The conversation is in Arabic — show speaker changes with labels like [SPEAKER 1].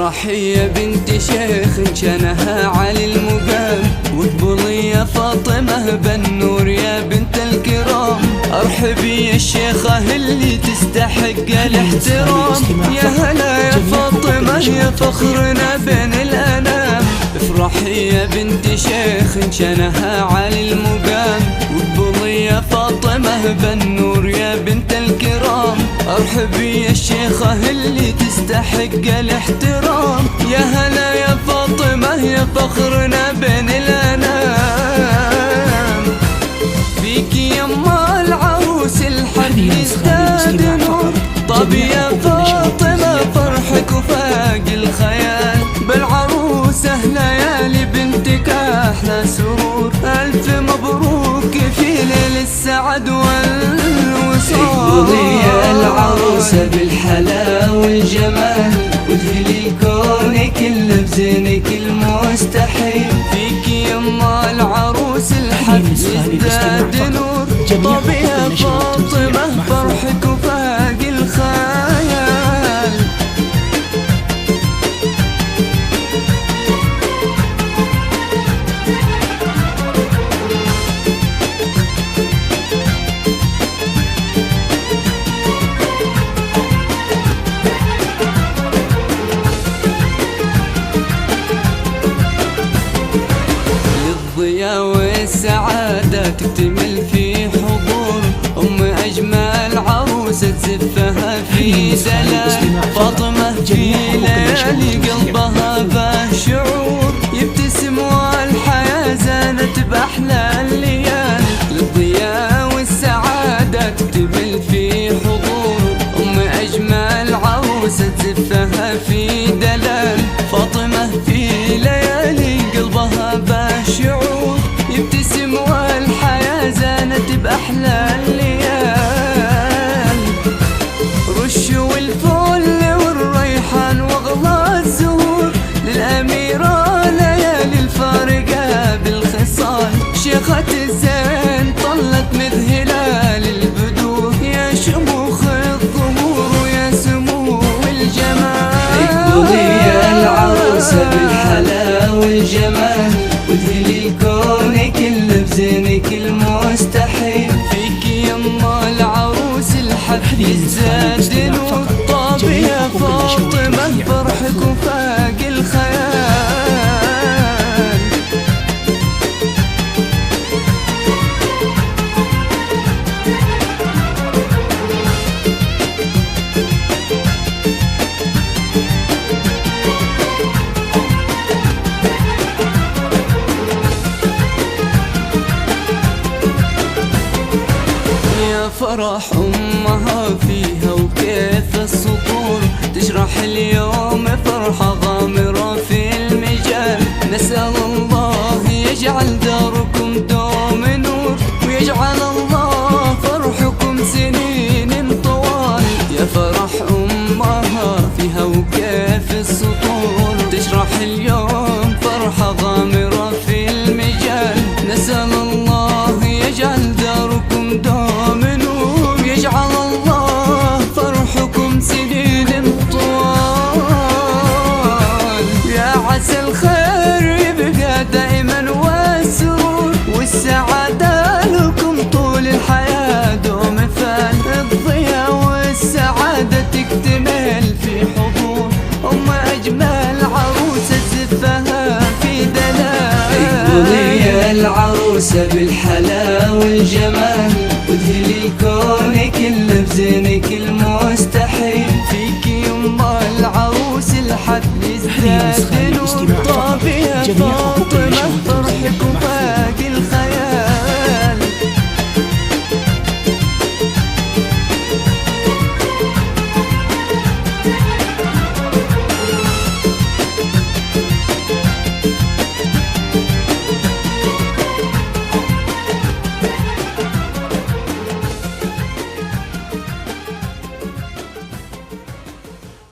[SPEAKER 1] افرحي يا بنت شيخ شنها علي المقام، واقبلي يا فاطمة بالنور يا بنت الكرام. ارحبي يا الشيخة اللي تستحق الاحترام، يا هلا يا فاطمة يا فخرنا بين الانام. افرحي يا بنت شيخ شنها علي المقام، واقبلي يا فاطمة بالنور يا بنت الكرام. ارحبي يا الشيخة اللي تستحق الاحترام، يا هلا يا فاطمة يا فخرنا بين الانام. فيكي يما العروس الحد يزداد نور، طب يا فاطمة فرحك وفاق الخيال. بالعروسة ليالي بنتك احلى سرور، الف مبروك في ليل السعد والوصال.
[SPEAKER 2] اقبلي يا العروسة بالحلا والجمال، وادخلي الكون كله بزينك المستحيل.
[SPEAKER 1] فيكي يما العروس الحد يزداد نور، طب يا فاطمة فرحك وفاق الخيال. الضياء والسعادة تكتمل في حضور أم أجمل عروسة تزفها في دلال. فاطمة في ليالي قلبها به شعور، يبتسم والحياة زانت بأحلى الليال. للضياء والسعادة تكتمل في حضور أم أجمل عروسة تزفها في دلال. فاطمة في ليالي قلبها به شعور، يبتسم والحياة زانت بأحلى الليال. رشوا الفل والريحان واغلى الزهور، للأميرة ليالي الفارقة بالخصال. شيخة الزين طلت مذهلة للبدور، يا شموخ الظهور ويا سمو الجمال.
[SPEAKER 2] اقبلي يا العروسة بالحلا والجمال، وادخلي الكون كله بزينك المستحيل.
[SPEAKER 1] فيكي يما العروس الحد يزداد نور، طاب يا فاطمة فرحك وفاق الخيال. فرح أمها فيها وكيف السطور، تشرح اليوم فرحة غامرة في المجال. نسأل الله يجعل داركم دوم نور، ويجعل الله فرحكم سنين طوال. يا فرح أمها فيها وكيف السطور، تشرح اليوم فرحة غامرة في المجال. نسأل الله يجعل داركم دوم نور، يجعل الله فرحكم سنين طوال. يا عسى الخير يبقى دائما والسرور، والسعادة لكم طول الحياة دوم فال. الضياء والسعادة تكتمل في حضور أم أجمل عروسة زفها في دلال.
[SPEAKER 2] اقبلي يا العروسة بالحلا والجمال، وادخلي الكون كله بزينك المستحيل.
[SPEAKER 1] فيكي يما العروس الحد يزداد نور، طاب يا فاطمة